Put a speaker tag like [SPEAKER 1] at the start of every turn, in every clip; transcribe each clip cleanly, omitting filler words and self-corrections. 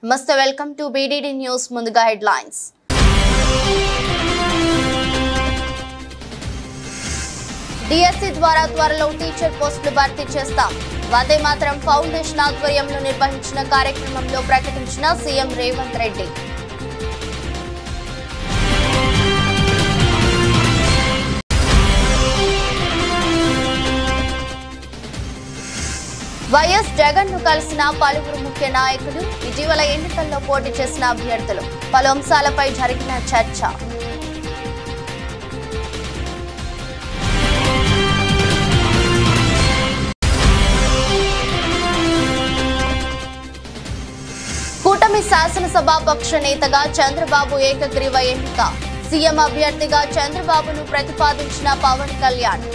[SPEAKER 1] Namaste, welcome to BDD News. Munduga headlines. DSC ద్వారా త్వరలో teacher పోస్టులు భర్తీ చేస్తాం. వందే మాతరం ఫౌండేషన్ ఆధ్వర్యంలో నిర్వహించిన కార్యక్రమంలో ప్రకటించిన సీఎం రేవంత్ రెడ్డి. వైఎస్ జగన్ ను కలిసిన పలువురు ముఖ్య నాయకులు, ఇటీవల ఎన్నికల్లో పోటీ చేసిన అభ్యర్థులు, పలు అంశాలపై జరిగిన చర్చ. కూటమి శాసనసభాపక్ష నేతగా చంద్రబాబు ఏకగ్రీవ ఎన్నిక. సీఎం అభ్యర్థిగా చంద్రబాబును ప్రతిపాదించిన పవన్ కళ్యాణ్.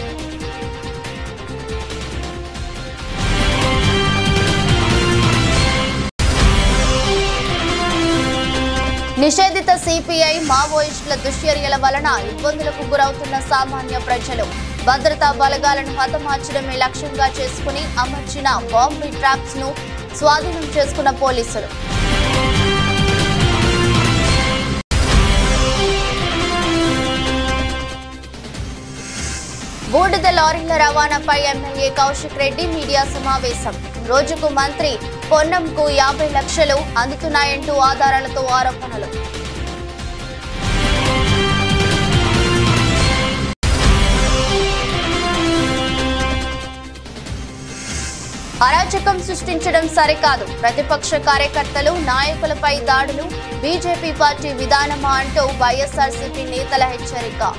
[SPEAKER 1] నిషేధిత సిపిఐ మావోయిస్టుల దుశ్చర్యల వలన ఇబ్బందులకు గురవుతున్న సామాన్య ప్రజలు, భద్రతా బలగాలను హతమార్చడమే లక్ష్యంగా చేసుకుని అమర్చిన బాంబు ట్రాప్స్ ను స్వాధీనం చేసుకున్న పోలీసులు. బూడిద లారీల రవాణాపై ఎమ్మెల్యే కౌశిక్ రెడ్డి మీడియా సమావేశం. రోజుకు మంత్రి పొన్నంకు 50 లక్షలు అందుతున్నాయంటూ ఆధారాలతో ఆరోపణలు. అరాచకం సృష్టించడం సరికాదు, ప్రతిపక్ష కార్యకర్తలు, నాయకులపై దాడులు బీజేపీ పార్టీ విధానమా అంటూ వైఎస్ఆర్సీపీ నేతల హెచ్చరిక.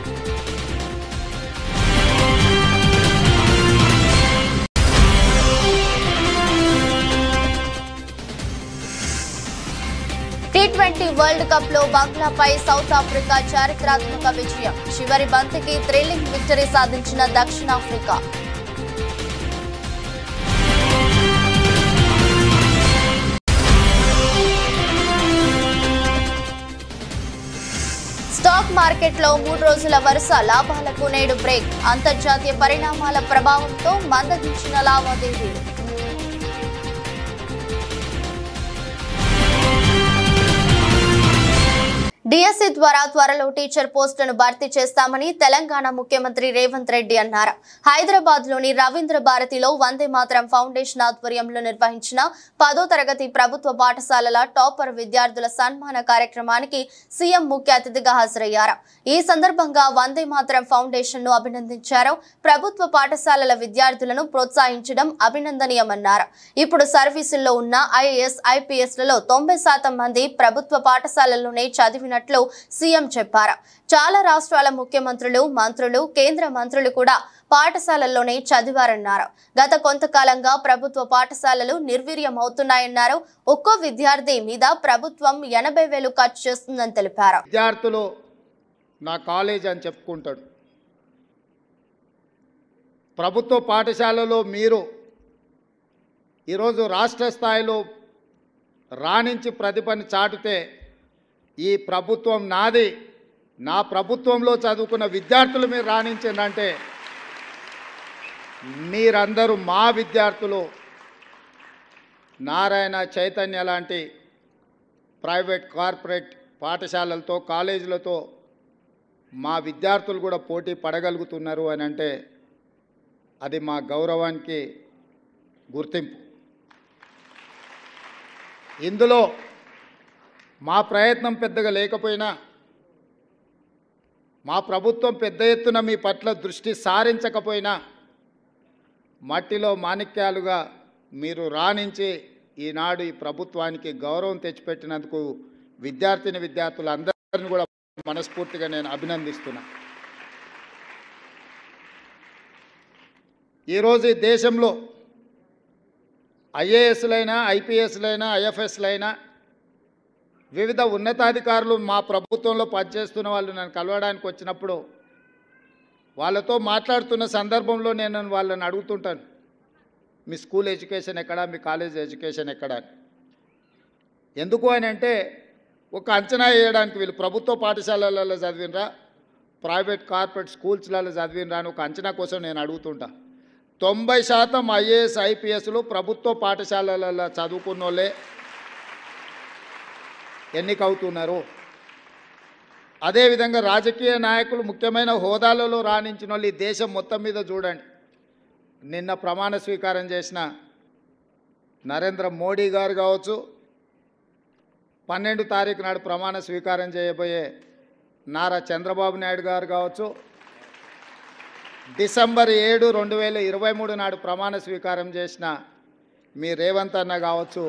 [SPEAKER 1] T20 వరల్డ్ కప్ లో బంగ్లాపై సౌత్ ఆఫ్రికా చారిత్రాత్మక విజయం. చివరి బంతికి థ్రిల్లింగ్ విక్టరీ సాధించిన దక్షిణాఫ్రికా. స్టాక్ మార్కెట్లో 3 రోజుల వరుస లాభాలకు నేడు బ్రేక్. అంతర్జాతీయ పరిణామాల ప్రభావంతో మందగించిన లావాదేవీలు. DSC ద్వారా త్వరలో టీచర్ పోస్టులను భర్తీ చేస్తామని తెలంగాణ ముఖ్యమంత్రి రేవంత్ రెడ్డి అన్నారు. హైదరాబాద్ లోని రవీంద్ర భారతిలో వందే మాతరం ఫౌండేషన్ ఆధ్వర్యంలో నిర్వహించిన 10వ తరగతి ప్రభుత్వ పాఠశాలల టాపర్ విద్యార్థుల సన్మాన కార్యక్రమానికి సీఎం ముఖ్య అతిథిగా హాజరయ్యారు. ఈ సందర్భంగా వందే మాతరం ఫౌండేషన్ ను అభినందించారు. ప్రభుత్వ పాఠశాలల విద్యార్థులను ప్రోత్సహించడం అభినందనీయమన్నారు. ఇప్పుడు సర్వీసుల్లో ఉన్న IAS, IPS లలో 90% మంది ప్రభుత్వ పాఠశాలల్లోనే చదివినట్లు సీఎం చెప్పారు. చాలా రాష్ట్రాల ముఖ్యమంత్రులు, మంత్రులు, కేంద్ర మంత్రులు కూడా పాఠశాలల్లోనే చదివారన్నారు. గత కొంతకాలంగా ప్రభుత్వ పాఠశాలలు నిర్వీర్యం అవుతున్నాయన్నారు. ఒక్కో విద్యార్థి మీద ప్రభుత్వం 80,000 ఖర్చు చేస్తుందని తెలిపారు.
[SPEAKER 2] విద్యార్థులు నా కాలేజ్ అని చెప్పుకుంటాడు. ప్రభుత్వ పాఠశాలలో మీరు ఈరోజు రాష్ట్ర స్థాయిలో రాణించి ప్రతిభను చాటితే ఈ ప్రభుత్వం నాది, నా ప్రభుత్వంలో చదువుకున్న విద్యార్థులు మీరు రాణించిందంటే మీరందరూ మా విద్యార్థులు. నారాయణ, చైతన్య లాంటి ప్రైవేట్, కార్పొరేట్ పాఠశాలలతో, కాలేజీలతో మా విద్యార్థులు కూడా పోటీ పడగలుగుతున్నారు అని అంటే అది మా గౌరవానికి గుర్తింపు. ఇందులో మా ప్రయత్నం పెద్దగా లేకపోయినా, మా ప్రభుత్వం పెద్ద ఎత్తున మీ పట్ల దృష్టి సారించకపోయినా, మట్టిలో మాణిక్యాలుగా మీరు రాణించి ఈనాడు ఈ ప్రభుత్వానికి గౌరవం తెచ్చిపెట్టినందుకు విద్యార్థులందరినీ కూడా మనస్ఫూర్తిగా నేను అభినందిస్తున్నా. ఈరోజు ఈ దేశంలో IASలైనా, IPSలైనా, IFSలైనా వివిధ ఉన్నతాధికారులు మా ప్రభుత్వంలో పనిచేస్తున్న వాళ్ళు నన్ను కలవడానికి వచ్చినప్పుడు వాళ్ళతో మాట్లాడుతున్న సందర్భంలో నేను వాళ్ళని అడుగుతుంటాను, మీ స్కూల్ ఎడ్యుకేషన్ ఎక్కడ, మీ కాలేజ్ ఎడ్యుకేషన్ ఎక్కడ అని. ఎందుకు అని అంటే ఒక అంచనా వేయడానికి, వీళ్ళు ప్రభుత్వ పాఠశాలలలో చదివినరా, ప్రైవేట్ కార్పొరేట్ స్కూల్స్లలో చదివినరా అని ఒక అంచనా కోసం నేను అడుగుతుంటా. 90% IAS, IPSలు ప్రభుత్వ పాఠశాలలలో చదువుకున్నోళ్ళే. ఎన్నికవుతున్నారు. అదేవిధంగా రాజకీయ నాయకులు ముఖ్యమైన హోదాలలో రాణించిన వాళ్ళు ఈ దేశం మొత్తం మీద చూడండి. నిన్న ప్రమాణ స్వీకారం చేసిన నరేంద్ర మోడీ గారు కావచ్చు, 12 తారీఖు నాడు ప్రమాణ స్వీకారం చేయబోయే నారా చంద్రబాబు నాయుడు గారు కావచ్చు, డిసెంబర్ 7, 2023 నాడు ప్రమాణ స్వీకారం చేసిన మీ రేవంత్ అన్న కావచ్చు,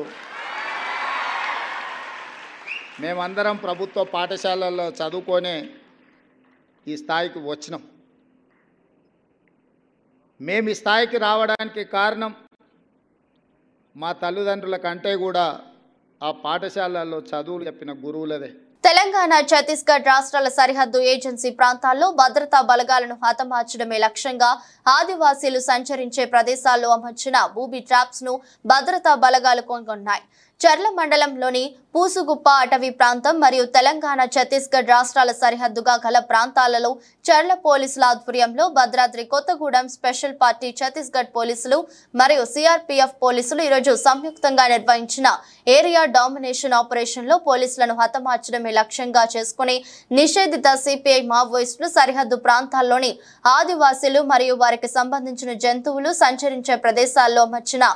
[SPEAKER 2] మేమందరం ప్రభుత్వ పాఠశాలల్లో చదువుకొని ఈ స్థాయికి వచ్చినాం. మేము ఈ స్థాయికి రావడానికి కారణం మా తల్లిదండ్రుల కంటే కూడా ఆ పాఠశాలల్లో చదువులు చెప్పిన గురువులదే.
[SPEAKER 1] తెలంగాణ, ఛత్తీస్గఢ్ రాష్ట్రాల సరిహద్దు ఏజెన్సీ ప్రాంతాల్లో భద్రతా బలగాలను హతమార్చడమే లక్ష్యంగా ఆదివాసీలు సంచరించే ప్రదేశాల్లో అమర్చిన బూబీ ట్రాప్స్ ను భద్రతా బలగాలు కనుగొన్నాయి. చర్ల మండలంలోని పూసుగుప్ప అటవీ ప్రాంతం మరియు తెలంగాణ, ఛత్తీస్గఢ్ రాష్ట్రాల సరిహద్దుగా గల ప్రాంతాలలో చర్ల పోలీసుల ఆధ్వర్యంలో భద్రాద్రి కొత్తగూడెం స్పెషల్ పార్టీ, ఛత్తీస్గఢ్ పోలీసులు మరియు సిఆర్పీఎఫ్ పోలీసులు ఈరోజు సంయుక్తంగా నిర్వహించిన ఏరియా డామినేషన్ ఆపరేషన్ లో పోలీసులను హతమార్చడమే లక్ష్యంగా చేసుకుని నిషేధిత సిపిఐ మావోయిస్టులు సరిహద్దు ప్రాంతాల్లోని ఆదివాసీలు మరియు వారికి సంబంధించిన జంతువులు సంచరించే ప్రదేశాల్లో అమర్చిన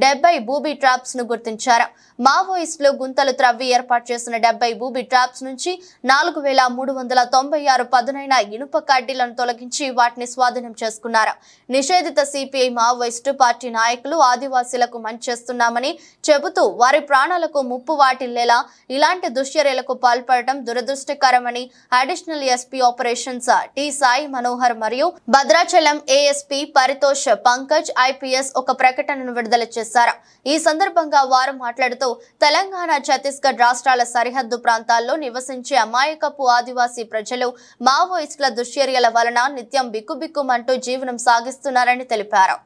[SPEAKER 1] 70 బూబీ ట్రాప్స్ ను గుర్తించారు. మావోయిస్టులు గుంతలు త్రవ్వి ఏర్పాటు చేసిన 70 బూబీ ట్రాప్స్ నుంచి 4396 పదునైన ఇనుప కడ్డీలను తొలగించి వాటిని స్వాధీనం చేసుకున్నారు. నిషేధిత సిపిఐ మావోయిస్టు పార్టీ నాయకులు ఆదివాసీలకు మంచి చేస్తున్నామని చెబుతూ వారి ప్రాణాలకు ముప్పు వాటిల్లేలా ఇలాంటి దుశ్చర్యలకు పాల్పడటం దురదృష్టకరమని additional SP operations T Sai Manohar మరియు భద్రాచలం ఏఎస్పీ పరితోష్ పంకజ్ ఐపీఎస్ ఒక ప్రకటనను విడుదల చేశారు. ఈ సందర్భంగా వారు మాట్లాడుతూ తెలంగాణ, ఛత్తీస్గఢ్ రాష్ట్రాల సరిహద్దు ప్రాంతాల్లో నివసించే అమాయకపు ఆదివాసీ ప్రజలు మావోయిస్టుల దుశ్చర్యల వలన నిత్యం బిక్కుబిక్కుమంటూ జీవనం సాగిస్తున్నారని తెలిపారు.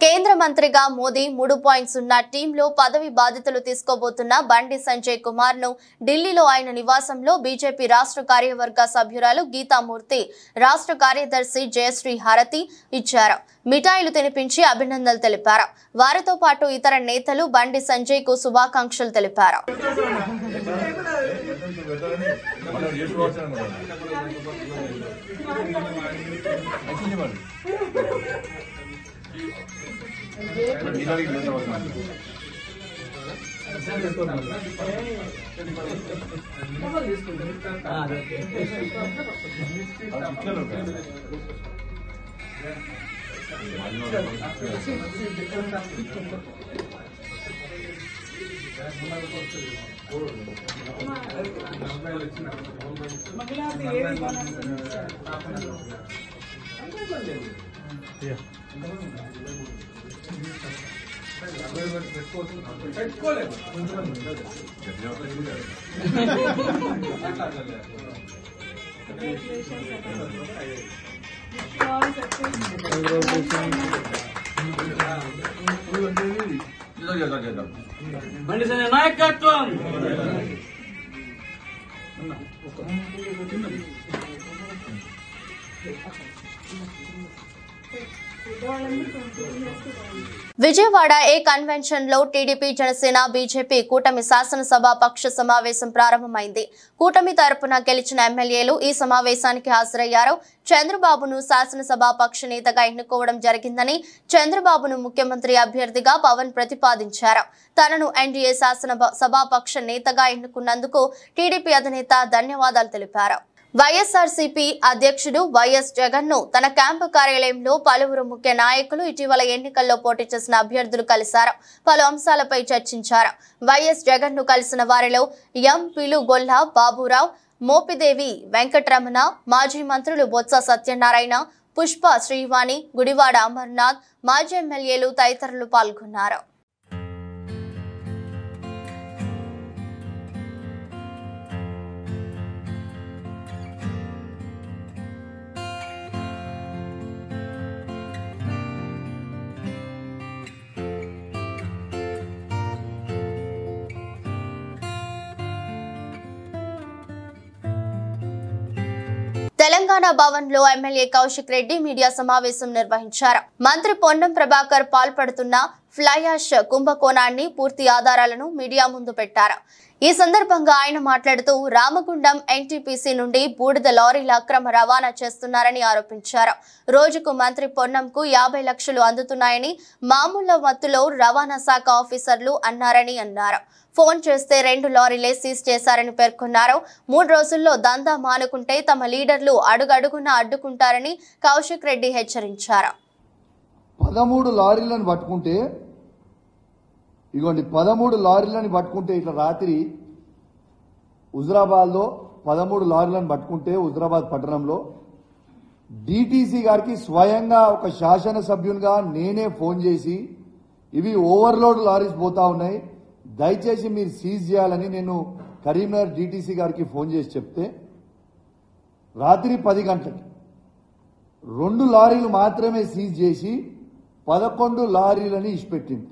[SPEAKER 1] కేంద్ర మంత్రిగా మోదీ 3.0 టీంలో పదవి బాధ్యతలు తీసుకోబోతున్న బండి సంజయ్ కుమార్ ను ఢిల్లీలో ఆయన నివాసంలో బీజేపీ రాష్ట్ర కార్యవర్గ సభ్యురాలు గీతామూర్తి, రాష్ట్ర కార్యదర్శి జయశ్రీ హారతి ఇచ్చారు. మిఠాయిలు తినిపించి అభినందనలు తెలిపారు. వారితో పాటు ఇతర నేతలు బండి సంజయ్ కు శుభాకాంక్షలు తెలిపారు.
[SPEAKER 3] బండి సంజయ్ నాయకత్వం.
[SPEAKER 1] విజయవాడ ఏ కన్వెన్షన్ లో టీడీపీ, జనసేన, బీజేపీ కూటమి శాసనసభ పక్ష సమావేశం ప్రారంభమైంది. కూటమి తరపున గెలిచిన ఎమ్మెల్యేలు ఈ సమావేశానికి హాజరయ్యారు. చంద్రబాబును శాసనసభ పక్ష నేతగా ఎన్నుకోవడం జరిగిందని, చంద్రబాబును ముఖ్యమంత్రి అభ్యర్థిగా పవన్ ప్రతిపాదించారు. తనను ఎన్డీఏ శాసనసభాపక్ష నేతగా ఎన్నుకున్నందుకు టీడీపీ అధినేత ధన్యవాదాలు తెలిపారు. వైఎస్ఆర్సీపీ అధ్యక్షుడు వైఎస్ జగన్ ను తన క్యాంపు కార్యాలయంలో పలువురు ముఖ్య నాయకులు ఇటీవల ఎన్నికల్లో పోటీ చేసిన అభ్యర్థులు కలిశారు. పలు అంశాలపై చర్చించారు. వైఎస్ జగన్ ను కలిసిన వారిలో ఎంపీలు గొల్లా బాబురావు, మోపిదేవి వెంకటరమణ, మాజీ మంత్రులు బొత్స సత్యనారాయణ, పుష్ప శ్రీవాణి, గుడివాడ అమర్నాథ్, మాజీ ఎమ్మెల్యేలు తదితరులు పాల్గొన్నారు. తెలంగాణ భవన్ లో ఎమ్మెల్యే కౌశిక్ రెడ్డి మీడియా సమావేశం నిర్వహించారు. మంత్రి పొన్నం ప్రభాకర్ పాల్పడుతున్న ఫ్లై యాష్ కుంభకోణాన్ని పూర్తి ఆధారాలను మీడియా ముందు పెట్టారు. ఈ సందర్భంగా ఆయన మాట్లాడుతూ రామగుండం ఎన్టీపీసీ నుండి బూడిద లారీల అక్రమ రవాణా చేస్తున్నారని ఆరోపించారు. రోజుకు మంత్రి పొన్నంకు 50 లక్షలు అందుతున్నాయని మామూలు మత్తులో రవాణా శాఖ ఆఫీసర్లు అన్నారని అన్నారు. ఫోన్ చేస్తే 2 లారీలే సీజ్ చేశారని పేర్కొన్నారు. 3 రోజుల్లో దందా మానుకుంటే తమ లీడర్లు అడుగడుగున అడ్డుకుంటారని కౌశిక్ రెడ్డి హెచ్చరించారు.
[SPEAKER 4] 13 లారీలను పట్టుకుంటే ఇగోండి 13 లారీలను పట్టుకుంటే ఇట్లా రాత్రి హుజరాబాద్లో 13 లారీలను పట్టుకుంటే హుజరాబాద్ పట్టణంలో డిటిసి గారికి స్వయంగా ఒక శాసనసభ్యునిగా నేనే ఫోన్ చేసి ఇవి ఓవర్లోడ్ లారీస్ పోతా ఉన్నాయి, దయచేసి మీరు సీజ్ చేయాలని నేను కరీంనగర్ డిటిసి గారికి ఫోన్ చేసి చెప్తే రాత్రి 10 గంటలకి 2 లారీలు మాత్రమే సీజ్ చేసి 11 లారీలని ఇచ్చిపెట్టింది.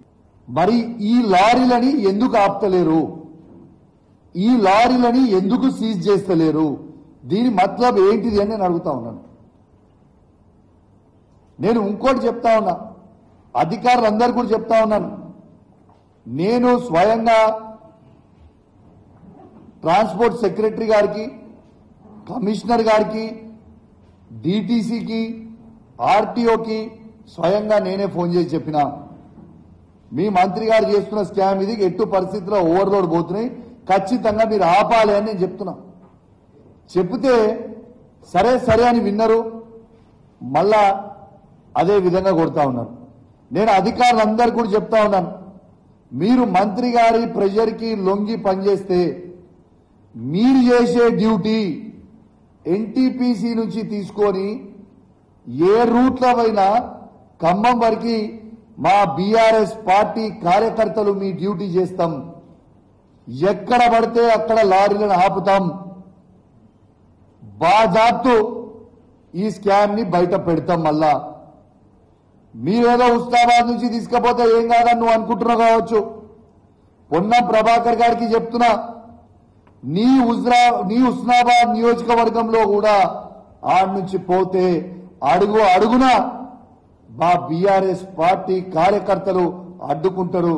[SPEAKER 4] మరి ఈ లారీలని ఎందుకు ఆపుతలేరు, ఈ లారీలని ఎందుకు సీజ్ చేస్తలేరు, దీని మతలబ్ ఏంటిది అని నేను అడుగుతా ఉన్నాను. నేను ఇంకోటి చెప్తా ఉన్నా, అధికారులందరూ కూడా చెప్తా ఉన్నాను. నేను స్వయంగా ట్రాన్స్పోర్ట్ సెక్రటరీ గారికి, కమిషనర్ గారికి, డిటిసికి, ఆర్టీఓకి స్వయంగా నేనే ఫోన్ చేసి చెప్పిన మీ మంత్రి గారు చేస్తున్న స్కామ్ ఇది, ఎట్టు పరిస్థితుల్లో ఓవర్లోడ్ పోతున్నాయి, ఖచ్చితంగా మీరు ఆపాలి అని నేను చెప్తున్నా. చెప్తే సరే సరే అని విన్నారు, మళ్ళా అదే విధంగా కొడతా ఉన్నారు. నేను అధికారులందరూ కూడా చెప్తా ఉన్నాను, మీరు మంత్రి గారి ప్రెషర్కి లొంగి పనిచేస్తే మీరు చేసే డ్యూటీ ఎన్టీపీసీ నుంచి తీసుకొని ఏ రూట్లో అయినా ఖమ్మం వరకు మా బీఆర్ఎస్ పార్టీ కార్యకర్తలు మీ డ్యూటీ చేస్తాం, ఎక్కడ పడితే అక్కడ లారీలను ఆపుతాం, బాజాప్తు ఈ స్కామ్ ని బయట పెడతాం. మళ్ళా మీరేదో ఉస్మానాబాద్ నుంచి తీసుకపోతే ఏం కాదని నువ్వు అనుకుంటున్నావు కావచ్చు. పొన్నం ప్రభాకర్ గారికి చెప్తున్నా, నీ ఉస్మానాబాద్ నియోజకవర్గంలో కూడా ఆడ నుంచి పోతే అడుగు అడుగున మా బీఆర్ఎస్ పార్టీ కార్యకర్తలు అడ్డుకుంటారు,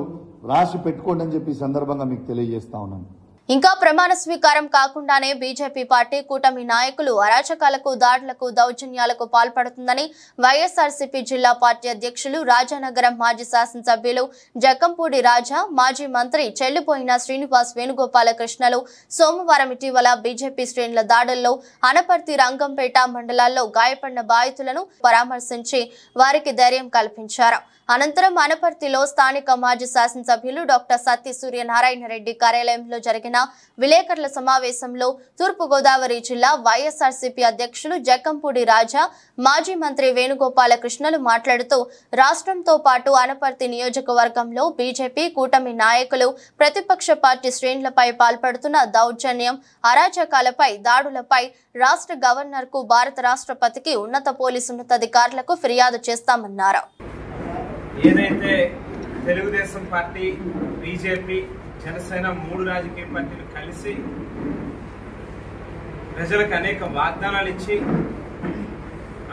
[SPEAKER 4] రాసి పెట్టుకోండి అని చెప్పి సందర్భంగా మీకు తెలియజేస్తా ఉన్నాను.
[SPEAKER 1] ఇంకా ప్రమాణ స్వీకారం కాకుండానే బీజేపీ పార్టీ కూటమి నాయకులు అరాచకాలకు, దాడులకు, దౌర్జన్యాలకు పాల్పడుతుందని వైఎస్ఆర్సీపీ జిల్లా పార్టీ అధ్యక్షులు, రాజానగరం మాజీ శాసనసభ్యులు జక్కంపూడి రాజా, మాజీ మంత్రి చెల్లిపోయిన శ్రీనివాస్ వేణుగోపాలకృష్ణలు సోమవారం ఇటీవల బీజేపీ శ్రేణుల దాడుల్లో అనపర్తి, రంగంపేట మండలాల్లో గాయపడిన బాధితులను పరామర్శించి వారికి ధైర్యం కల్పించారు. అనంతరం అనపర్తిలో స్థానిక మాజీ శాసనసభ్యులు డాక్టర్ సత్తి సూర్యనారాయణ రెడ్డి కార్యాలయంలో జరిగిన విలేకరుల సమావేశంలో తూర్పుగోదావరి జిల్లా వైఎస్ఆర్సీపీ అధ్యక్షులు జక్కంపూడి రాజా, మాజీ మంత్రి వేణుగోపాలకృష్ణలు మాట్లాడుతూ రాష్ట్రంతో పాటు అనపర్తి నియోజకవర్గంలో బీజేపీ కూటమి నాయకులు ప్రతిపక్ష పార్టీ శ్రేణులపై పాల్పడుతున్న దౌర్జన్యం, అరాచకాలపై, దాడులపై రాష్ట్ర గవర్నర్ కు, భారత రాష్ట్రపతికి, ఉన్నత పోలీసు ఉన్నతాధికారులకు ఫిర్యాదు చేస్తామన్నారు.
[SPEAKER 5] ఏదైతే తెలుగుదేశం పార్టీ, బీజేపీ, జనసేన 3 రాజకీయ పార్టీలు కలిసి ప్రజలకు అనేక వాగ్దానాలు ఇచ్చి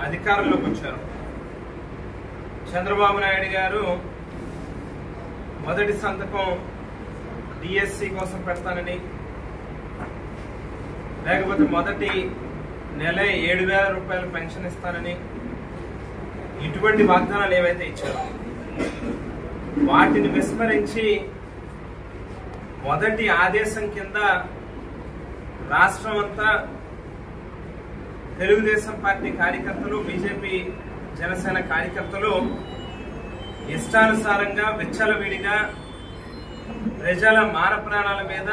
[SPEAKER 5] అధికారంలోకి వచ్చారు. చంద్రబాబు నాయుడు గారు మొదటి సంతకం డిఎస్సి కోసం పెడతానని, లేకపోతే మొదటి నెల 7,000 రూపాయలు పెన్షన్ ఇస్తానని, ఇటువంటి వాగ్దానాలు ఏవైతే ఇచ్చారో వాటిని విస్మరించి మొదటి ఆదేశం కింద రాష్ట్రం అంతా తెలుగుదేశం పార్టీ కార్యకర్తలు, బీజేపీ, జనసేన కార్యకర్తలు ఇష్టానుసారంగా విచ్చలవిడిగా ప్రజల మాన ప్రాణాల మీద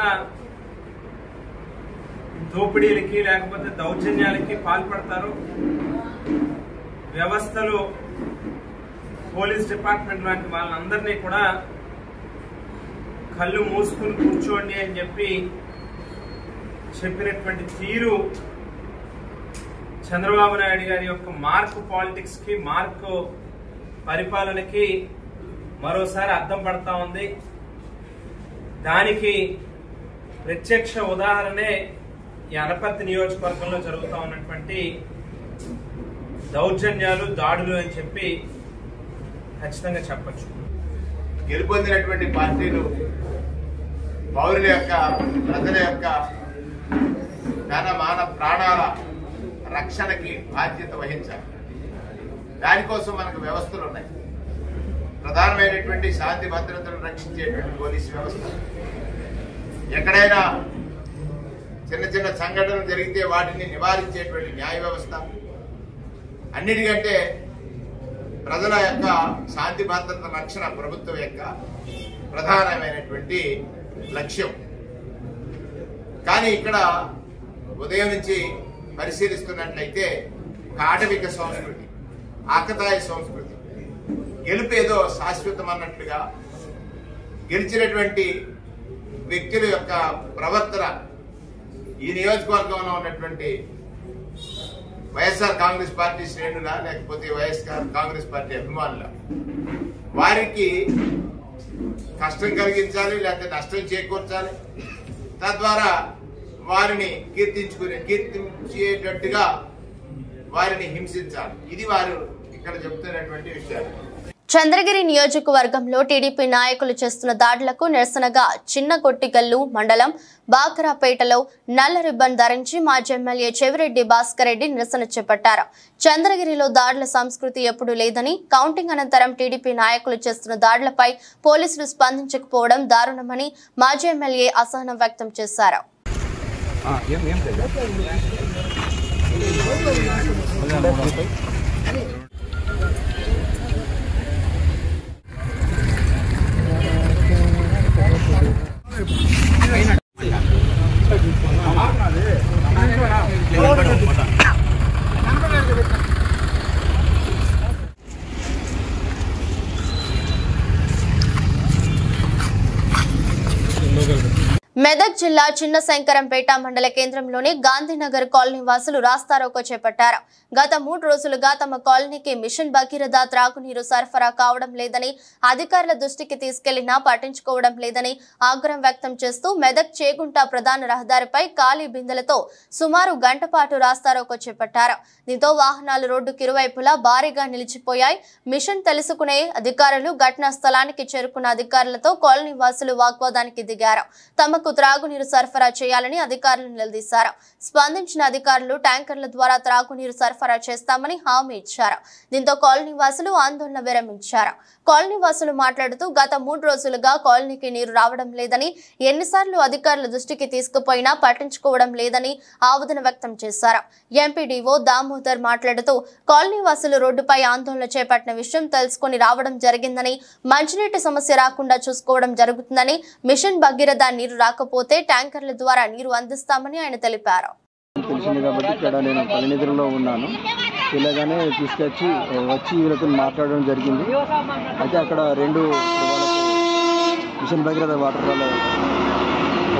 [SPEAKER 5] దోపిడీలకి లేకపోతే దౌర్జన్యాలకి పాల్పడతారు. వ్యవస్థలు, పోలీస్ డిపార్ట్మెంట్ లాంటి వాళ్ళందరినీ కూడా కళ్ళు మూసుకుని కూర్చోండి అని చెప్పినటువంటి తీరు చంద్రబాబు నాయుడు గారి యొక్క మార్క్ పాలిటిక్స్ కి, మార్క్ పరిపాలనకి మరోసారి అద్దం పడతా ఉంది. దానికి ప్రత్యక్ష ఉదాహరణే ఈ అనపర్తి నియోజకవర్గంలో జరుగుతూ ఉన్నటువంటి దౌర్జన్యాలు, దాడులు అని చెప్పి ఖచ్చితంగా చెప్పచ్చు.
[SPEAKER 6] గెలుపొందినటువంటి పార్టీలు పౌరుల యొక్క, ప్రజల యొక్క ధన మాన ప్రాణాల రక్షణకి బాధ్యత వహించాలి. దానికోసం మనకు వ్యవస్థలు ఉన్నాయి. ప్రధానమైనటువంటి శాంతి భద్రతలను రక్షించేటువంటి పోలీసు వ్యవస్థ, ఎక్కడైనా చిన్న చిన్న సంఘటనలు జరిగితే వాటిని నివారించేటువంటి న్యాయ వ్యవస్థ, అన్నిటికంటే ప్రజల యొక్క శాంతి భద్రత రక్షణ ప్రభుత్వం యొక్క ప్రధానమైనటువంటి లక్ష్యం. కానీ ఇక్కడ ఉదయం నుంచి పరిశీలిస్తున్నట్లయితే ఒక ఆటవిక సంస్కృతి, ఆకతాయి సంస్కృతి, గెలుపేదో శాశ్వతం అన్నట్లుగా గెలిచినటువంటి వ్యక్తుల యొక్క ప్రవర్తన ఈ నియోజకవర్గంలో ఉన్నటువంటి వైఎస్ఆర్ కాంగ్రెస్ పార్టీ శ్రేణుల, లేకపోతే వైఎస్ఆర్ కాంగ్రెస్ పార్టీ అభిమానుల, వారికి కష్టం కలిగించాలి, లేకపోతే నష్టం చేకూర్చాలి, తద్వారా వారిని కీర్తించేటట్టుగా వారిని హింసించాలి. ఇది వారు ఇక్కడ చెప్తున్నటువంటి విషయాలు.
[SPEAKER 1] చంద్రగిరి నియోజకవర్గంలో టీడీపీ నాయకులు చేస్తున్న దాడులకు నిరసనగా చిన్నగొట్టిగల్లు మండలం బాకరాపేటలో నల్ల రిబ్బన్ ధరించి మాజీ ఎమ్మెల్యే చెవిరెడ్డి భాస్కర్ రెడ్డి నిరసన చేపట్టారు. చంద్రగిరిలో దాడుల సంస్కృతి ఎప్పుడూ లేదని, కౌంటింగ్ అనంతరం టీడీపీ నాయకులు చేస్తున్న దాడులపై పోలీసులు స్పందించకపోవడం దారుణమని మాజీ ఎమ్మెల్యే అసహనం వ్యక్తం చేశారు. మెదక్ జిల్లా చిన్నశంకరంపేట మండల కేంద్రంలోని గాంధీనగర్ కాలనీ వాసులు రాస్తారోకో చేపట్టారు. గత 3 రోజులుగా తమ కాలనీకి మిషన్ భగీరథ త్రాగునీరు సరఫరా కావడం లేదని, అధికారుల దృష్టికి తీసుకెళ్లినా పట్టించుకోవడం లేదని ఆగ్రహం వ్యక్తం చేస్తూ మెదక్ చేగుంట ప్రధాన రహదారిపై ఖాళీ బిందెలతో సుమారు గంట పాటు రాస్తారోకో చేపట్టారు. దీంతో వాహనాలు రోడ్డుకి ఇరువైపులా భారీగా నిలిచిపోయాయి. మిషన్ తెలుసుకునే అధికారులు ఘటనా స్థలానికి చేరుకున్న అధికారులతో కాలనీ వాసులు వాగ్వాదానికి దిగారు. తమకు త్రాగునీరు సరఫరా చేయాలని అధికారులను నిలదీశారు. స్పందించిన అధికారులు ట్యాంకర్ల ద్వారా త్రాగునీరు సరఫరా చేస్తామని హామీ ఇచ్చారు. దీంతో కాలనీ వాసులు ఆందోళన విరమించారు. కాలనీ వాసులు మాట్లాడుతూ గత 3 రోజులుగా కాలనీకి నీరు రావడం లేదని, ఎన్నిసార్లు అధికారుల దృష్టికి తీసుకుపోయినా పట్టించుకోవడం లేదని ఆవేదన వ్యక్తం చేశారు. ఎంపీడీఓ దామోదర్ మాట్లాడుతూ కాలనీ వాసులు రోడ్డుపై ఆందోళన చేపట్టిన విషయం తెలుసుకుని రావడం జరిగిందని, మంచినీటి సమస్య రాకుండా చూసుకోవడం జరుగుతుందని, మిషన్ భగీరథ నీరు రాకపోతే ట్యాంకర్ల ద్వారా నీరు అందిస్తామని ఆయన తెలిపారు.
[SPEAKER 7] తెలిసింది కాబట్టి ఇక్కడ నేను పల్లెనిధులలో ఉన్నాను. ఇలాగానే తీసుకొచ్చి వీళ్ళతో మాట్లాడడం జరిగింది. అయితే అక్కడ 2 మిషన్ భగీరథ వాటర్ వాళ్ళ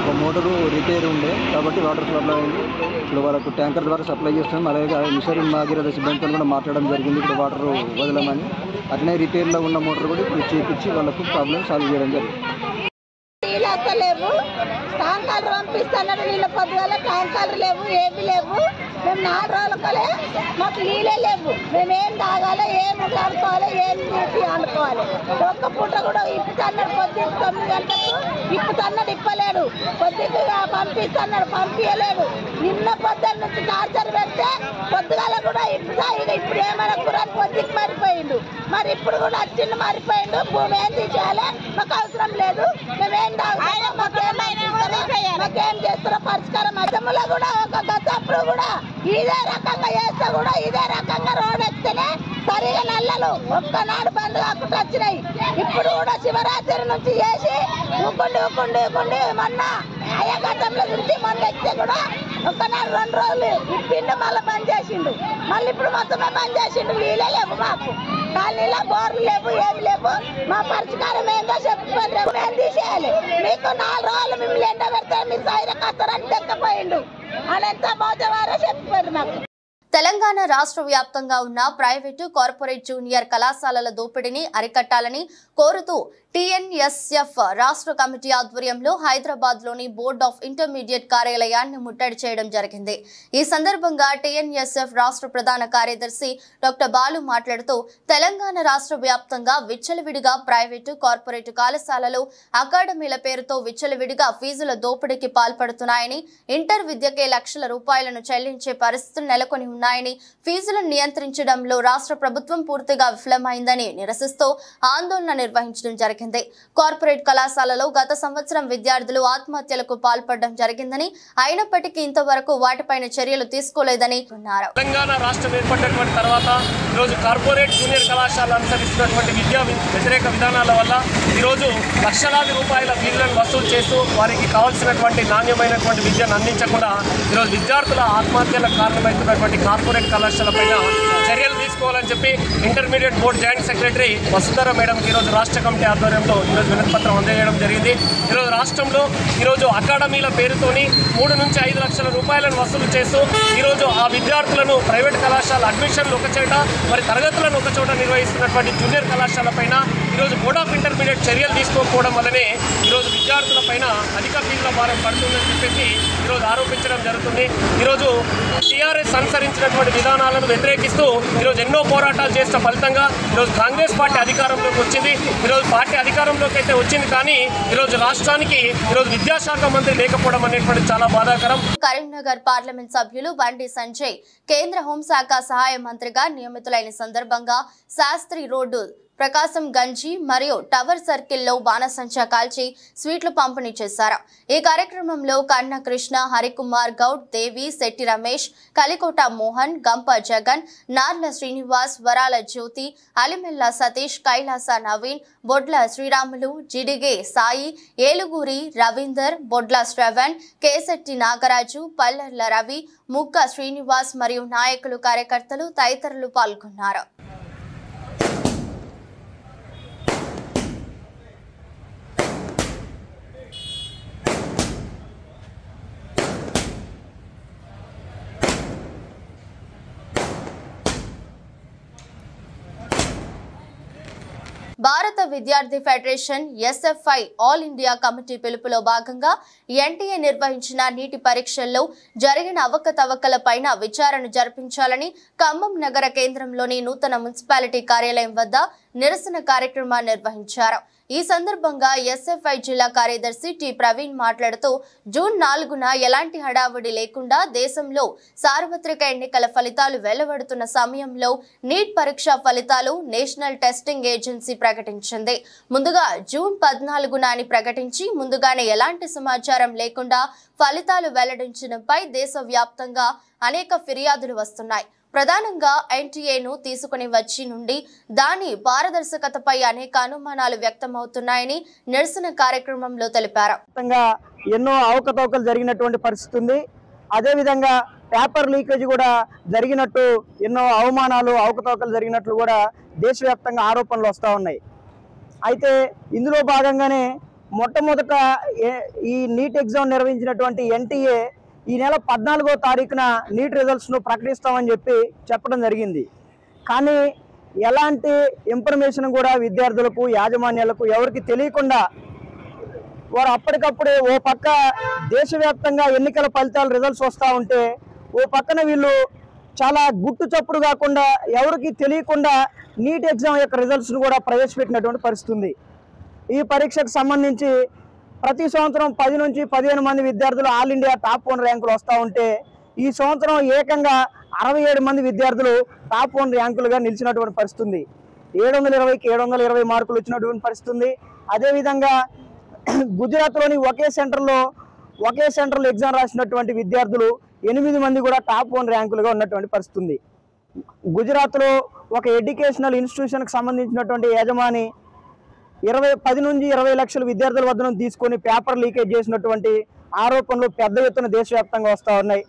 [SPEAKER 7] ఒక మోటారు రిపేర్ ఉండే కాబట్టి వాటర్ సప్లై అయింది. ఇప్పుడు వాళ్ళకు ట్యాంకర్ ద్వారా సప్లై చేస్తాం. అలాగే మిషన్ భగీరథ సిబ్బందితో కూడా మాట్లాడడం జరిగింది. ఇప్పుడు వాటర్ వదలమని, అట్లనే రిపేర్లో ఉన్న మోటార్ కూడా ఇప్పుడు చేపించి వాళ్ళకు ప్రాబ్లం సాల్వ్ చేయడం జరిగింది.
[SPEAKER 8] లేవు ట్యాంకర్లు పంపిస్తున్నాడు. నీళ్ళ పొద్దుగల ట్యాంకర్లు లేవు, ఏమి లేవు. మేము 4 రోజులకలే మాకు నీళ్ళే లేవు. మేమేం తాగాలి, ఏం ఆడుకోవాలి, ఏం నీటి ఆడుకోవాలి. ఒక్క పూట కూడా ఇప్పుతున్నాడు. పొద్దుకు 9 గంటలకు ఇప్పుతున్నాడు, ఇప్పలేడు. పొద్దుకు పంపిస్తున్నాడు, పంపించలేడు. నిన్న పొద్దున్న నుంచి టార్చర్ పెడితే పొద్దుగాల కూడా ఇప్పుతా. ఇప్పుడు ఏమైనా కూరని పొద్దుకు మారిపోయిండు. మరి ఇప్పుడు కూడా వచ్చిండు, మారిపోయిండు. భూమి ఏం తీసేయాలి, మాకు అవసరం లేదు. మేమేం తాగుతాం, మాకేం చేస్తున్నా పరిష్కారం. అసెంబ్లీలో కూడా ఒక గతప్పుడు కూడా ఇదే రకంగా చేస్తే కూడా ఇదే రకంగా రోడ్ ఎక్కితేనే సరిగా నల్లలు ఒక్కనాడు బంద్ కాకుండా వచ్చినాయి. ఇప్పుడు కూడా శివరాత్రి నుంచి చేసి ఊకుండి మొన్న అయ్యా గతంలో నుంచి మొన్న ఎక్కితే కూడా ఒక్కనాడు 2 రోజులు ఇప్పిండు, మళ్ళీ బంద్ చేసిండు. మళ్ళీ ఇప్పుడు మొత్తమే బంద్ చేసిండు. నీళ్ళే లేవు మాకు, కాలనీలో బోర్లు లేవు, ఏమి లేవు. మా పరిష్కారం ఏందో చెప్పండి, మేము తీసేయాలి. మీకు 4 రోజులు మిమ్మల్ని ఎండ పెడితే మీరు సైర కస్తారని తెక్కపోయిండు అని ఎంత మోజవారో చెప్పారు మాకు.
[SPEAKER 1] తెలంగాణ రాష్ట్ర వ్యాప్తంగా ఉన్న ప్రైవేటు, కార్పొరేట్ జూనియర్ కళాశాలల దోపిడీని అరికట్టాలని కోరుతూ టీఎన్ఎస్ఎఫ్ రాష్ట్ర కమిటీ ఆధ్వర్యంలో హైదరాబాద్ లోని బోర్డ్ ఆఫ్ ఇంటర్మీడియట్ కార్యాలయాన్ని ముట్టడి చేయడం జరిగింది. ఈ సందర్భంగా టీఎన్ఎస్ఎఫ్ రాష్ట్ర ప్రధాన కార్యదర్శి డాక్టర్ బాలు మాట్లాడుతూ తెలంగాణ రాష్ట్ర వ్యాప్తంగా విచ్చలవిడిగా ప్రైవేటు కార్పొరేట్ కళాశాలలు అకాడమీల పేరుతో విచ్చలవిడిగా ఫీజుల దోపిడీకి పాల్పడుతున్నాయని, ఇంటర్ విద్యకే లక్షల రూపాయలను చెల్లించే పరిస్థితులు నెలకొని ఉన్నాయని, ఫీజులను నియంత్రించడంలో రాష్ట్ర ప్రభుత్వం పూర్తిగా విఫలమైందని నిరసిస్తూ ఆందోళన నిర్వహించడం జరిగింది. కార్పొరేట్ కళాశాలలో గత సంవత్సరం విద్యార్థులు ఆత్మహత్యలకు పాల్పడడం జరిగిందని, అయినప్పటికీ ఇంతవరకు వాటిపైన చర్యలు తీసుకోలేదని అన్నారు.
[SPEAKER 9] తెలంగాణ రాష్ట్రం ఏర్పడినటువంటి తర్వాత ఈరోజు కార్పొరేట్ జూనియర్ కళాశాలలు అనుసరిస్తున్నటువంటి విద్యా వ్యతిరేక విధానాల వల్ల ఈరోజు లక్షలాది రూపాయల ఫీజులను వసూలు చేస్తూ వారికి కావాల్సినటువంటి నాణ్యమైనటువంటి విద్యను అందించకుండా ఈరోజు విద్యార్థుల ఆత్మహత్యలకు కారణమవుతున్నటువంటి కార్పొరేట్ కళాశాల పైన చర్యలు తీసుకోవాలని చెప్పి intermediate board joint secretary Vasundhara మేడంకి ఈరోజు రాష్ట్ర కమిటీ ఆధ్వర్యంలో ఈరోజు వినతిపత్రం అందజేయడం జరిగింది. ఈరోజు రాష్ట్రంలో ఈరోజు అకాడమీల పేరుతోని 3 నుంచి 5 లక్షల రూపాయలను వసూలు చేస్తూ ఈరోజు ఆ విద్యార్థులను ప్రైవేట్ కళాశాల అడ్మిషన్లు ఒక చోట మరి తరగతులను ఒక చోట నిర్వహిస్తున్నటువంటి జూనియర్ కళాశాల పైన ఈరోజు బోర్డ్ ఆఫ్ ఇంటర్మీడియట్ చర్యలు తీసుకోకపోవడం వల్లనే ఈరోజు విద్యార్థుల పైన అధిక ఫీజుల భారం పడుతుందని చెప్పేసి ఈరోజు ఆరోపించడం జరుగుతుంది. ఈరోజు టీఆర్ఎస్ అనుసరించినటువంటి విధానాలను వ్యతిరేకిస్తూ ఈరోజు ఎన్నో పోరాటాలు చేసిన ఫలితంగా ఈరోజు కాంగ్రెస్ పార్టీ అధికారంలోకి వచ్చింది. ఈరోజు పార్టీ అధికారంలోకి అయితే వచ్చింది, కానీ ఈరోజు రాష్ట్రానికి ఈరోజు విద్యాశాఖ మంత్రి లేకపోవడం అనేటువంటి చాలా బాధాకరం.
[SPEAKER 1] కరీంనగర్ పార్లమెంట్ సభ్యులు బండి సంజయ్ కేంద్ర హోంశాఖ సహాయ మంత్రిగా నియమితులైన సందర్భంగా శాస్త్రి రోడ్డు, ప్రకాశం గంజి మరియు టవర్ సర్కిల్లో బాణసంచా కాల్చి స్వీట్లు పంపిణీ చేశారు. ఈ కార్యక్రమంలో కన్న కృష్ణ, హరికుమార్ గౌడ్, దేవి, శెట్టి రమేష్, కలికోట మోహన్, గంప జగన్, నార్ల శ్రీనివాస్, వరాల జ్యోతి, అలిమెల్ల సతీష్, కైలాస నవీన్, బొడ్ల శ్రీరాములు, జిడిగే సాయి, ఏలుగురి రవీందర్, బొడ్ల శ్రవణ్, కేశెట్టి నాగరాజు, పల్లెర్ల రవి, ముక్క శ్రీనివాస్ మరియు నాయకులు, కార్యకర్తలు తదితరులు పాల్గొన్నారు. భారత విద్యార్థి federation SFI all India committee పిలుపులో భాగంగా ఎన్టీఏ నిర్వహించిన నీటి పరీక్షల్లో జరిగిన అవకతవకలపైన విచారణ జరిపించాలని ఖమ్మం నగర కేంద్రంలోని నూతన మున్సిపాలిటీ కార్యాలయం వద్ద నిరసన కార్యక్రమాన్ని నిర్వహించారు. ఈ సందర్భంగా ఎస్ఎఫ్ఐ జిల్లా కార్యదర్శి టి ప్రవీణ్ మాట్లాడుతూ జూన్ 4న ఎలాంటి హడావుడి లేకుండా దేశంలో సార్వత్రిక ఎన్నికల ఫలితాలు వెలువడుతున్న సమయంలో నీట్ పరీక్ష ఫలితాలు నేషనల్ టెస్టింగ్ ఏజెన్సీ ప్రకటించింది. ముందుగా జూన్ 14న అని ప్రకటించి ముందుగానే ఎలాంటి సమాచారం లేకుండా ఫలితాలు వెల్లడించడంపై దేశవ్యాప్తంగా అనేక ఫిర్యాదులు వస్తున్నాయి. ప్రధానంగా ఎన్టీఏను తీసుకుని వచ్చి నుండి దాని పారదర్శకతపై అనేక అనుమానాలు వ్యక్తమవుతున్నాయని నిరసన కార్యక్రమంలో తెలిపారు.
[SPEAKER 10] ఎన్నో అవకతవకలు జరిగినటువంటి పరిస్థితి ఉంది. అదేవిధంగా పేపర్ లీకేజ్ కూడా జరిగినట్టు, ఎన్నో అవమానాలు అవకతవకలు జరిగినట్లు కూడా దేశవ్యాప్తంగా ఆరోపణలు వస్తూ ఉన్నాయి. అయితే ఇందులో భాగంగానే మొట్టమొదట ఈ నీట్ ఎగ్జామ్ నిర్వహించినటువంటి ఎన్టీఏ ఈ నెల 14వ తారీఖున నీట్ రిజల్ట్స్ను ప్రకటిస్తామని చెప్పడం జరిగింది. కానీ ఎలాంటి ఇన్ఫర్మేషన్ కూడా విద్యార్థులకు, యాజమాన్యాలకు ఎవరికి తెలియకుండా వారు అప్పటికప్పుడే ఓ పక్క దేశవ్యాప్తంగా ఎన్నికల ఫలితాలు రిజల్ట్స్ వస్తూ ఉంటే, ఓ పక్కన వీళ్ళు చాలా గుట్టు చప్పుడు కాకుండా ఎవరికి తెలియకుండా నీట్ ఎగ్జామ్ యొక్క రిజల్ట్స్ను కూడా ప్రవేశపెట్టినటువంటి పరిస్థితి ఉంది. ఈ పరీక్షకు సంబంధించి ప్రతి సంవత్సరం 10 నుంచి 15 మంది విద్యార్థులు ఆల్ ఇండియా టాప్ 1 ర్యాంకులు వస్తూ ఉంటే, ఈ సంవత్సరం ఏకంగా 67 మంది విద్యార్థులు టాప్ 1 ర్యాంకులుగా నిలిచినటువంటి పరిస్థితి ఉంది. 720కి 720 మార్కులు వచ్చినటువంటి పరిస్థితి ఉంది. అదేవిధంగా గుజరాత్లోని ఒకే సెంటర్లో ఎగ్జామ్ రాసినటువంటి విద్యార్థులు 8 మంది కూడా టాప్ 1 ర్యాంకులుగా ఉన్నటువంటి పరిస్థితి ఉంది. గుజరాత్లో ఒక ఎడ్యుకేషనల్ ఇన్స్టిట్యూషన్కి సంబంధించినటువంటి యజమాని 10 నుంచి 20 లక్షల విద్యార్థుల వద్ద నుంచి తీసుకొని పేపర్ లీకేజ్ చేసినటువంటి ఆరోపణలు పెద్ద ఎత్తున దేశవ్యాప్తంగా వస్తూ ఉన్నాయి.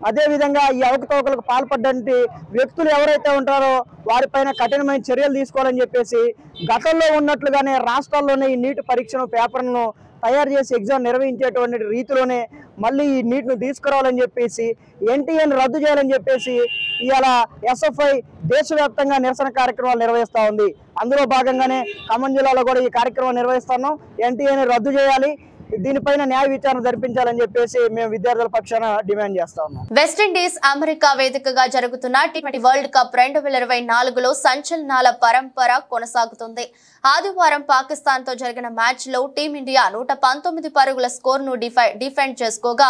[SPEAKER 10] అదేవిధంగా ఈ అవకతవకలకు పాల్పడ్డంటి వ్యక్తులు ఎవరైతే ఉంటారో వారిపైన కఠినమైన చర్యలు తీసుకోవాలని చెప్పేసి గతంలో ఉన్నట్లుగానే రాష్ట్రాల్లోనే ఈ నీట్ పరీక్షను పేపర్ను తయారు చేసి ఎగ్జామ్ నిర్వహించేటువంటి రీతిలోనే మళ్ళీ ఈ నీట్ను తీసుకురావాలని చెప్పేసి, ఎన్టీఏను రద్దు చేయాలని చెప్పేసి ఇవాళ ఎస్ఎఫ్ఐ దేశవ్యాప్తంగా నిరసన కార్యక్రమాలు నిర్వహిస్తూ ఉంది. అందులో భాగంగానే ఖమ్మం జిల్లాలో కూడా ఈ కార్యక్రమం నిర్వహిస్తున్నాం. ఎన్టీఏని రద్దు చేయాలి, దీనిపైన న్యాయ విచారణ జరిపించాలని చెప్పేసి మేము విద్యార్థుల పక్షాన డిమాండ్ చేస్తా ఉన్నాం.
[SPEAKER 1] వెస్టిండీస్ అమెరికా వేదికగా జరుగుతున్న టీ20 వరల్డ్ కప్ 2024లో సంచలనాల పరంపర కొనసాగుతుంది. ఆదివారం పాకిస్తాన్ తో జరిగిన మ్యాచ్ లో టీమిండియా 119 పరుగుల స్కోర్ ను డిఫెండ్ చేసుకోగా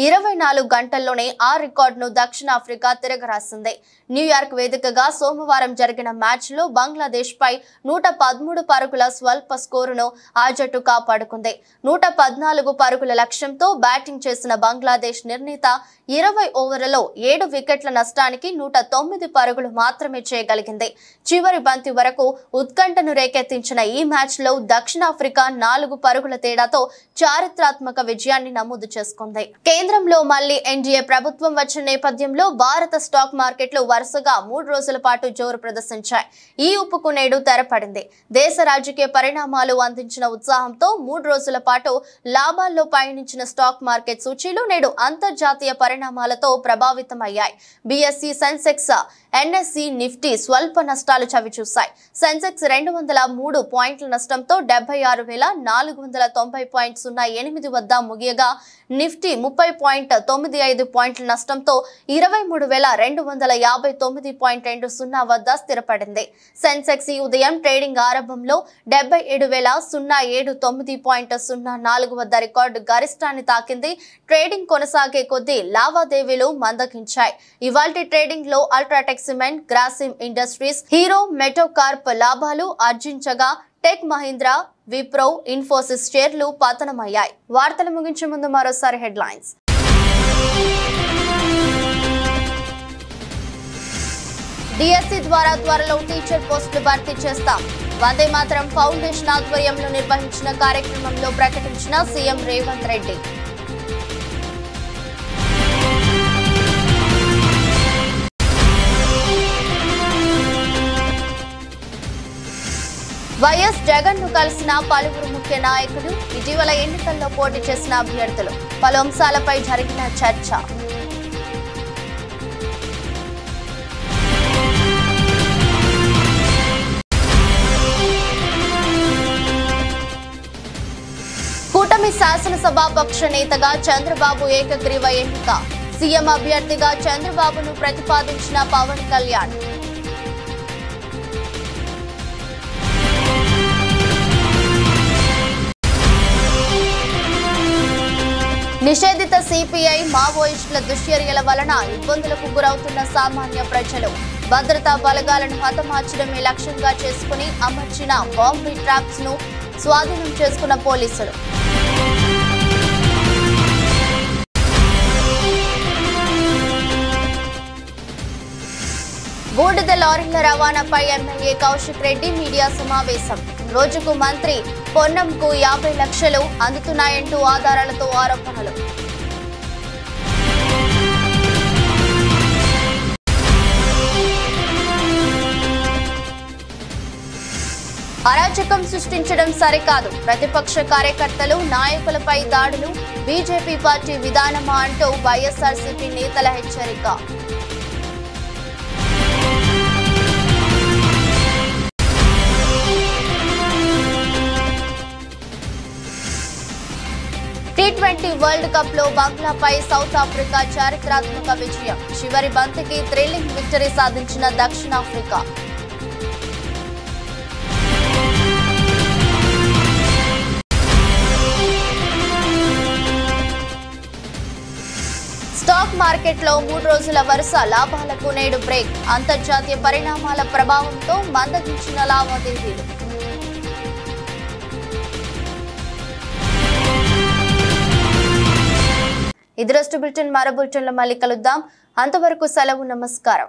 [SPEAKER 1] 24 గంటల్లోనే ఆ రికార్డును దక్షిణాఫ్రికా తిరగరాసింది. న్యూయార్క్ వేదికగా సోమవారం జరిగిన మ్యాచ్ లో బంగ్లాదేశ్ పై 113 పరుగుల స్వల్ప స్కోరును ఆ జట్టు కాపాడుకుంది. 114 పరుగుల లక్ష్యంతో బ్యాటింగ్ చేసిన బంగ్లాదేశ్ నిర్ణీత 20 ఓవర్లలో 7 వికెట్ల నష్టానికి 109 పరుగులు మాత్రమే చేయగలిగింది. చివరి బంతి వరకు ఉత్కంఠను రేకెత్తించిన ఈ మ్యాచ్ లో దక్షిణాఫ్రికా 4 పరుగుల తేడాతో చారిత్రాత్మక విజయాన్ని నమోదు చేసుకుంది. కేంద్రంలో మళ్లీ ఎన్డీఏ ప్రభుత్వం వచ్చిన నేపథ్యంలో భారత స్టాక్ మార్కెట్లు వరుసగా 3 రోజుల పాటు జోరు ప్రదర్శించాయి. ఈ ఊపుకు నేడు తెరపడింది. దేశ రాజకీయ పరిణామాలు అందించిన ఉత్సాహంతో 3 రోజుల పాటు లాభాల్లో పయనించిన స్టాక్ మార్కెట్ సూచీలు నేడు అంతర్జాతీయ పరిణామాలతో ప్రభావితమయ్యాయి. బీఎస్ఈ, సెన్సెక్స్, ఎన్ఎస్ఈ, నిఫ్టీ స్వల్ప నష్టాలు చవిచూశాయి. సెన్సెక్స్ 203 పాయింట్ల నష్టంతో 76,490.08 వద్ద ముగియగా నిఫ్టీ 30.95 పాయింట్ల నష్టంతో 23,259.20 వద్ద స్థిరపడింది. సెన్సెక్స్ ఈ ఉదయం ట్రేడింగ్ ఆరంభంలో 77,079.04 వద్ద రికార్డు గరిష్టాన్ని తాకింది. ట్రేడింగ్ కొనసాగే కొద్దీ లావాదేవీలు మందగించాయి. ఇవాల్టి ట్రేడింగ్ లో అల్ట్రాటెక్ సిమెంట్, గ్రాసిమ్ ఇండస్ట్రీస్, హీరో మెటోకార్ప్ లాభాలు ఆర్జించగా టెక్ మహీంద్రా, విప్రో, ఇన్ఫోసిస్ షేర్లు పతనమయ్యాయి. వార్తలు ముగించే ముందు మరోసారి హెడ్లైన్స్. డిఎస్సి ద్వారా త్వరలో టీచర్ పోస్టులు భర్తీ చేస్తాం. వందే మాతరం ఫౌండేషన్ ఆధ్వర్యంలో నిర్వహించిన కార్యక్రమంలో ప్రకటించిన సీఎం రేవంత్ రెడ్డి. వైఎస్ జగన్ ను కలిసిన పలువురు ముఖ్య నాయకులు, ఇటీవల ఎన్నికల్లో పోటీ చేసిన అభ్యర్థులు, పలు అంశాలపై జరిగిన చర్చ. కూటమి శాసనసభాపక్ష నేతగా చంద్రబాబు ఏకగ్రీవ ఎన్నిక. సీఎం అభ్యర్థిగా చంద్రబాబును ప్రతిపాదించిన పవన్ కళ్యాణ్. నిషేధిత సిపిఐ మావోయిస్టుల దుశ్చర్యల వలన ఇబ్బందులకు గురవుతున్న సామాన్య ప్రజలు. భద్రతా బలగాలను హతమార్చడమే లక్ష్యంగా చేసుకుని అమర్చిన బాంబీ ట్రాప్స్ ను స్వాధీనం చేసుకున్న పోలీసులు. బూడిద లారీల రవాణాపై ఎమ్మెల్యే కౌశిక్ రెడ్డి మీడియా సమావేశం. రోజుకు మంత్రి పొన్నంకు 50 లక్షలు అందుతున్నాయంటూ ఆధారాలతో ఆరోపణలు. అరాచకం సృష్టించడం సరికాదు, ప్రతిపక్ష కార్యకర్తలు, నాయకులపై దాడులు బీజేపీ పార్టీ విధానమా అంటూ వైఎస్ఆర్సీపీ నేతల హెచ్చరిక. టీ20 వరల్డ్ కప్ లో బంగ్లాపై సౌత్ ఆఫ్రికా చారిత్రాత్మక విజయం. చివరి బంతికి థ్రిల్లింగ్ విక్టరీ సాధించిన దక్షిణాఫ్రికా. స్టాక్ మార్కెట్లో 3 రోజుల వరుస లాభాలకు నేడు బ్రేక్. అంతర్జాతీయ పరిణామాల ప్రభావంతో మందగించిన లావాదేవీలు. ఇది రోజు బులెటిన్. మరో బులెటిన్లో మళ్ళీ కలుద్దాం. అంతవరకు సెలవు. నమస్కారం.